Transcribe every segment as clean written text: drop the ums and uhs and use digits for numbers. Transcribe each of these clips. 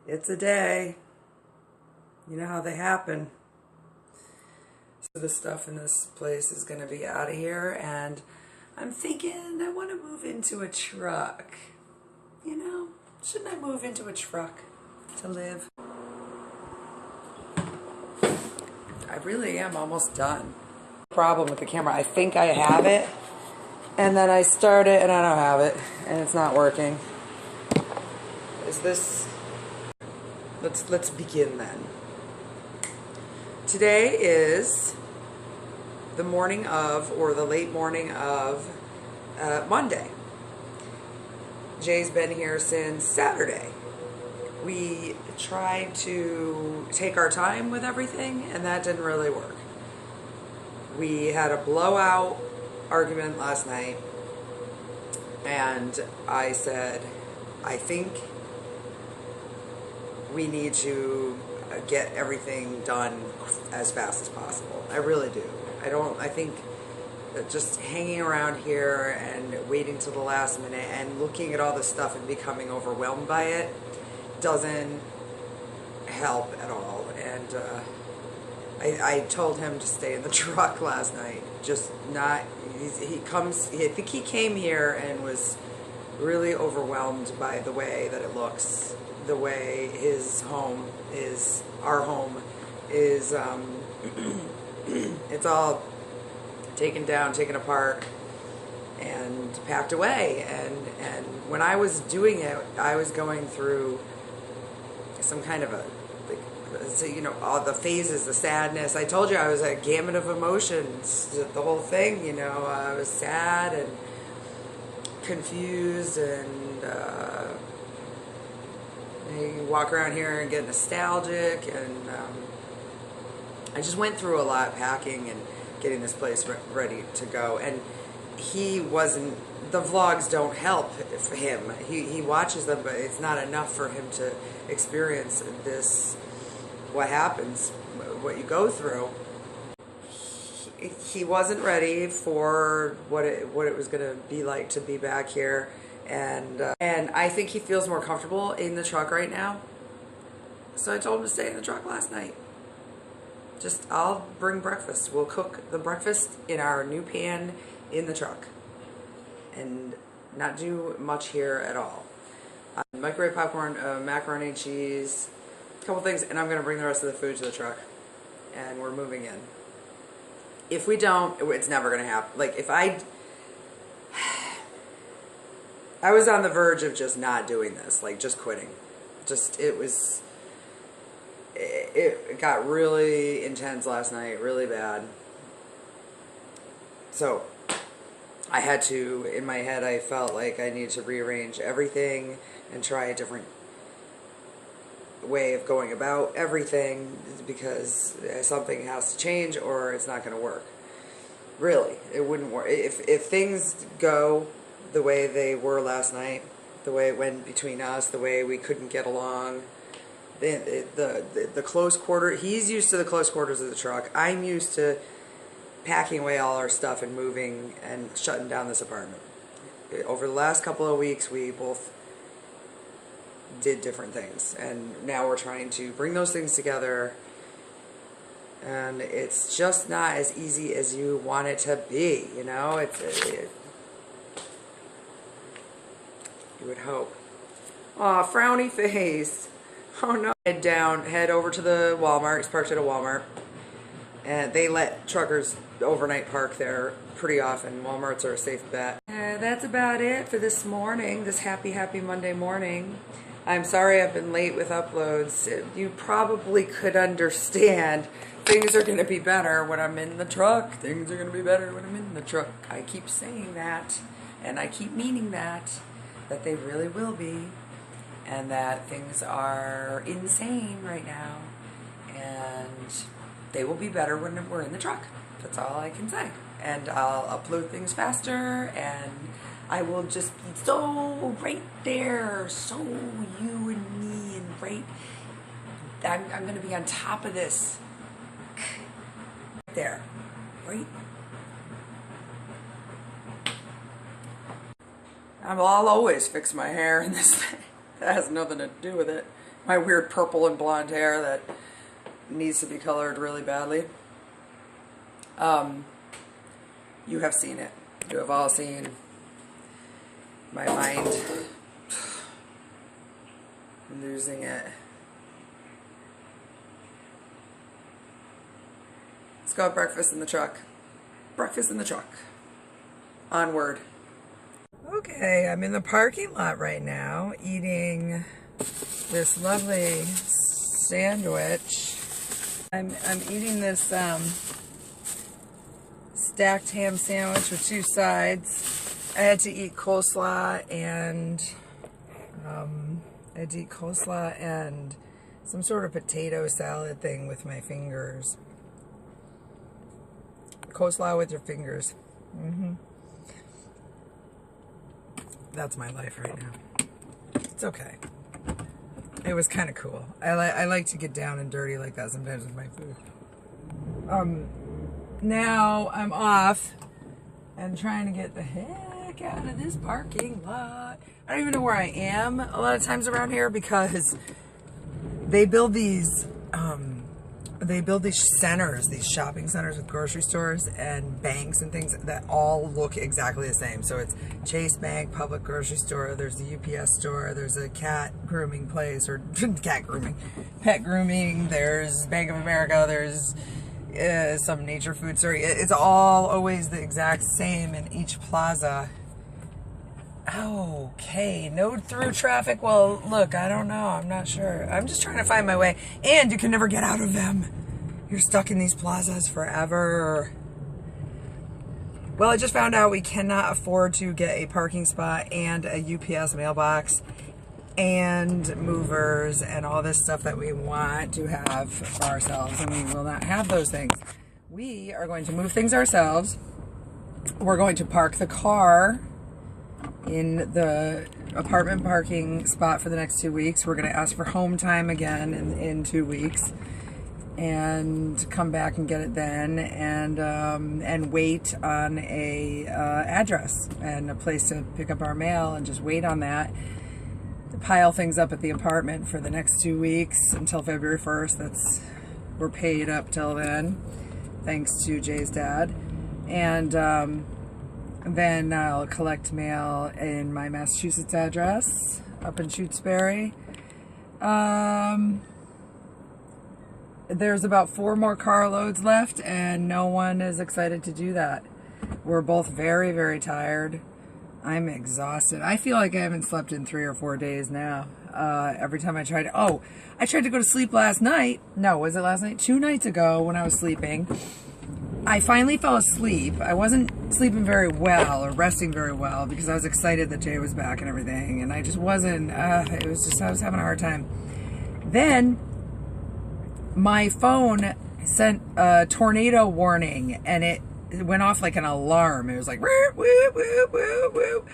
It's a day. You know how they happen. So the stuff in this place is going to be out of here, and I'm thinking I want to move into a truck. You know, shouldn't I move into a truck to live? I really am almost done. Problem with the camera, I think I have it, and then I start it and I don't have it, and it's not working. Is this... Let's begin then. Today is the morning of, or the late morning of, Monday. Jay's been here since Saturday. We tried to take our time with everything, and that didn't really work. We had a blowout argument last night, and I said, I think we need to get everything done as fast as possible. I really do. I think that just hanging around here and waiting till the last minute and looking at all this stuff and becoming overwhelmed by it doesn't help at all. And I told him to stay in the truck last night. Just not, I think he came here and was really overwhelmed by the way that it looks, the way his home is, our home is, it's all taken down, taken apart, and packed away. And when I was doing it, I was going through some kind of a, so, you know, all the phases, the sadness. I told you I was a gamut of emotions, the whole thing, you know. I was sad and confused, and you walk around here and get nostalgic, and I just went through a lot packing and getting this place ready to go. And he wasn't, the vlogs don't help for him. He watches them, but it's not enough for him to experience this, what happens, what you go through. He wasn't ready for what it was going to be like to be back here, and I think he feels more comfortable in the truck right now. So I told him to stay in the truck last night. Just, I'll bring breakfast. We'll cook the breakfast in our new pan in the truck, and not do much here at all. Microwave popcorn, macaroni and cheese, a couple things, and I'm going to bring the rest of the food to the truck, and we're moving in. If we don't, it's never going to happen. Like, if I was on the verge of just not doing this, like just quitting. Just, it got really intense last night, really bad. So I had to, in my head, I felt like I needed to rearrange everything and try a different way of going about everything, because something has to change or it's not going to work. Really, it wouldn't work. If things go the way they were last night, the way it went between us, the way we couldn't get along, the close quarter, he's used to the close quarters of the truck. I'm used to packing away all our stuff and moving and shutting down this apartment. Over the last couple of weeks, we both did different things, and now we're trying to bring those things together, and it's just not as easy as you want it to be, you know. You would hope. Aw, frowny face. Oh no. Head over to the Walmart. It's parked at a Walmart, and they let truckers overnight park there pretty often. Walmarts are a safe bet. That's about it for this morning, this happy Monday morning. I'm sorry I've been late with uploads. You probably could understand. Things are going to be better when I'm in the truck. Things are going to be better when I'm in the truck. I keep saying that, and I keep meaning that they really will be, and that things are insane right now, and they will be better when we're in the truck. That's all I can say. And I'll upload things faster, and I will just be so right there, so you and me, and right, I'm going to be on top of this, right there, right. I'll always fix my hair in this thing. That has nothing to do with it. My weird purple and blonde hair that needs to be colored really badly. You have seen it. You have all seen my mind losing it. Let's go have breakfast in the truck. Breakfast in the truck. Onward. Okay, I'm in the parking lot right now eating this lovely sandwich. I'm eating this stacked ham sandwich with 2 sides. I had to eat coleslaw and some sort of potato salad thing with my fingers. Coleslaw with your fingers. That's my life right now. It's okay. It was kind of cool. I like to get down and dirty like that sometimes with my food. Now I'm off and trying to get the heck out of this parking lot. I don't even know where I am a lot of times around here because they build these centers, these shopping centers with grocery stores and banks and things that all look exactly the same. So it's Chase Bank, Public Grocery Store, there's the UPS store, there's a cat grooming place, or cat grooming, pet grooming, there's Bank of America, there's some nature food store. It's all always the exact same in each plaza. Okay, no through traffic. Well, look, I don't know. I'm not sure. I'm just trying to find my way. And you can never get out of them. You're stuck in these plazas forever. Well, I just found out we cannot afford to get a parking spot and a UPS mailbox and movers and all this stuff that we want to have for ourselves. And we will not have those things. We are going to move things ourselves. We're going to park the car in the apartment parking spot for the next 2 weeks. We're going to ask for home time again in 2 weeks and come back and get it then, and wait on a address and a place to pick up our mail and just wait on that. To pile things up at the apartment for the next 2 weeks until February 1st. We're paid up till then, thanks to Jay's dad. And then I'll collect mail in my Massachusetts address up in Shutesbury. There's about 4 more carloads left, and no one is excited to do that. We're both very, very tired. I'm exhausted. I feel like I haven't slept in 3 or 4 days now. Every time I tried to... I tried to go to sleep last night. No, was it last night? 2 nights ago when I was sleeping. I finally fell asleep. I wasn't sleeping very well or resting very well because I was excited that Jay was back and everything, and I just wasn't. I was having a hard time. Then my phone sent a tornado warning, and it went off like an alarm. It was like, woo, woo, woo, woo, woo.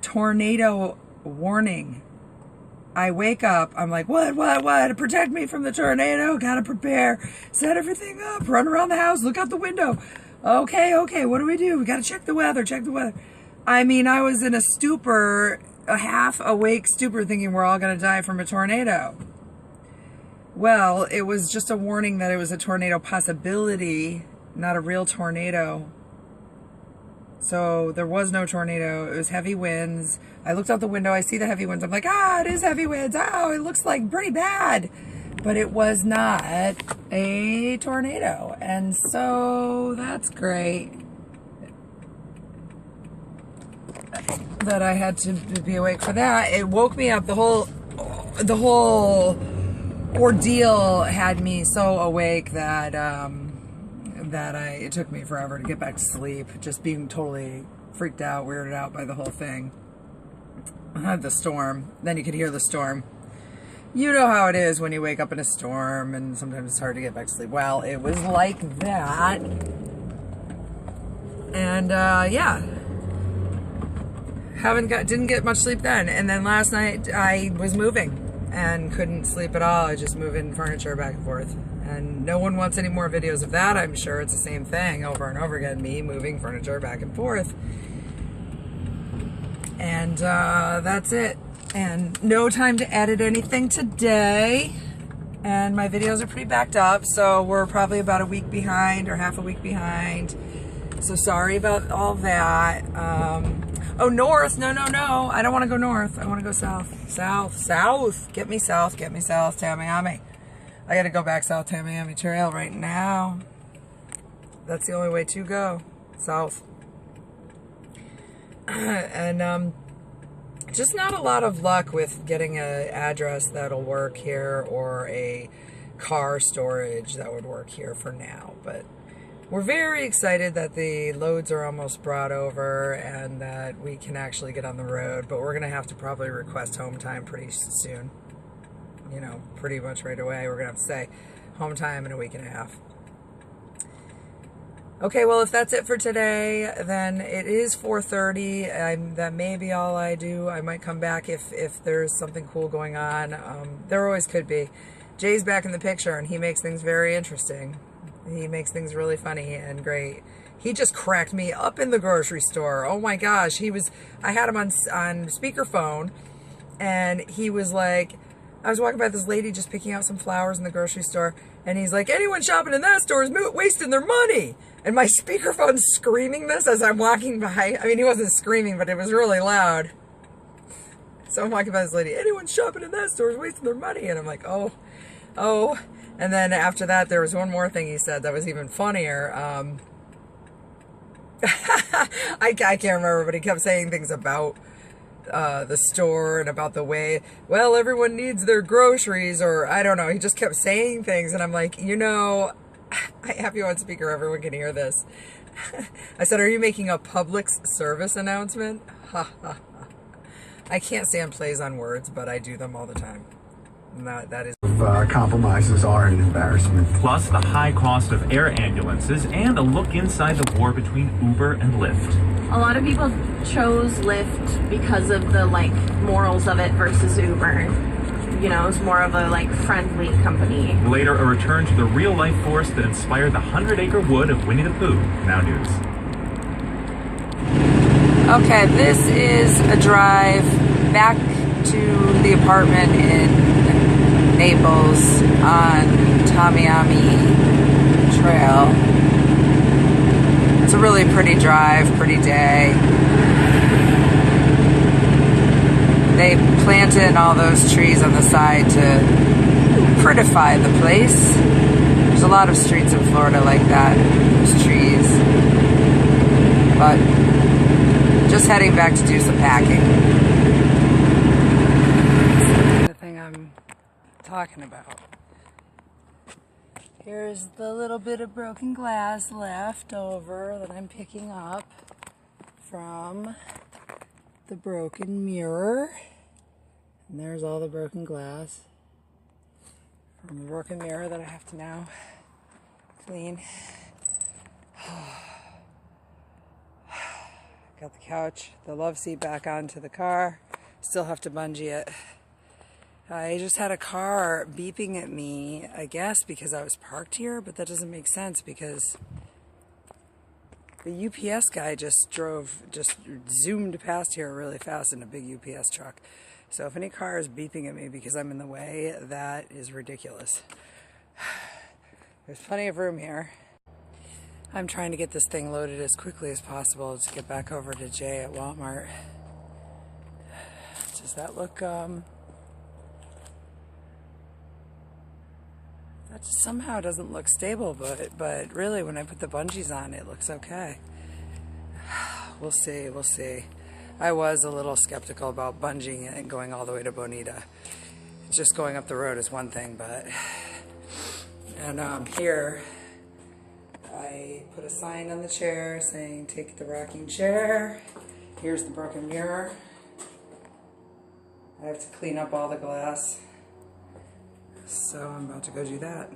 Tornado warning. I wake up, I'm like, what, protect me from the tornado, gotta prepare, set everything up, run around the house, look out the window. Okay, what do? We gotta check the weather. I mean, I was in a stupor, a half awake stupor, thinking we're all gonna die from a tornado. Well, it was just a warning that it was a tornado possibility, not a real tornado. So there was no tornado. It was heavy winds. I looked out the window. I see the heavy winds. I'm like, it is heavy winds. Oh, it looks like pretty bad. But it was not a tornado. And so that's great that I had to be awake for that. It woke me up. The whole ordeal had me so awake that it took me forever to get back to sleep, just being totally freaked out, weirded out by the whole thing. I had the storm. Then you could hear the storm. You know how it is when you wake up in a storm and sometimes it's hard to get back to sleep. Well, it was like that. And yeah. Didn't get much sleep then. And then last night I was moving and couldn't sleep at all. I was just moving furniture back and forth. And no one wants any more videos of that. I'm sure it's the same thing over and over again. Me moving furniture back and forth. And that's it. and no time to edit anything today. And my videos are pretty backed up, so we're probably about a week behind or half a week behind. So sorry about all that. Oh, north. No. I don't want to go north. I want to go south. South. Get me south. Tamiami. I got to go back South Tamiami Trail right now. That's the only way to go. South. And just not a lot of luck with getting an address that'll work here or a car storage that would work here for now. But we're very excited that the loads are almost brought over and that we can actually get on the road. But we're going to have to probably request home time pretty soon. You know, pretty much right away. We're going to have to say home time in a week and a half. Okay, well, if that's it for today, then it is 4:30. That may be all I do. I might come back if there's something cool going on. There always could be. Jay's back in the picture, and he makes things very interesting. He makes things really funny and great. He just cracked me up in the grocery store. Oh my gosh, I had him on speakerphone, and he was like, I was walking by this lady just picking out some flowers in the grocery store, and he's like, anyone shopping in that store is wasting their money. And my speakerphone's screaming this as I'm walking by. I mean, he wasn't screaming, but it was really loud. So I'm walking by this lady, anyone shopping in that store is wasting their money. And I'm like, oh. And then after that, there was one more thing he said that was even funnier. I can't remember, but he kept saying things about the store and about the way, well, everyone needs their groceries, or I don't know. He just kept saying things, and I'm like, you know, I have you on speaker. Everyone can hear this. I said, are you making a public service announcement? I can't stand plays on words, but I do them all the time. And that is... compromises are an embarrassment. Plus the high cost of air ambulances and a look inside the war between Uber and Lyft. A lot of people chose Lyft because of the morals of it versus Uber. You know, it's more of a friendly company. Later, a return to the real-life forest that inspired the 100-acre wood of Winnie the Pooh. Now news. Okay, this is a drive back to the apartment in Naples on Tamiami Trail. It's a really pretty drive, pretty day. They planted all those trees on the side to prettify the place. There's a lot of streets in Florida like that, those trees. But just heading back to do some packing. That's the thing I'm talking about. Here's the little bit of broken glass left over that I'm picking up from the broken mirror. And there's all the broken glass from the broken mirror that I have to now clean. Got the couch, the love seat back onto the car. Still have to bungee it. I just had a car beeping at me, I guess because I was parked here, but that doesn't make sense because the UPS guy just zoomed past here really fast in a big UPS truck. So if any car is beeping at me because I'm in the way, that is ridiculous. There's plenty of room here. I'm trying to get this thing loaded as quickly as possible to get back over to Jay at Walmart. Does that look, that somehow doesn't look stable, but really when I put the bungees on, it looks okay. We'll see. I was a little skeptical about bungeeing and going all the way to Bonita. Just going up the road is one thing, but... And here, I put a sign on the chair saying, take the rocking chair. Here's the broken mirror. I have to clean up all the glass. So I'm about to go do that.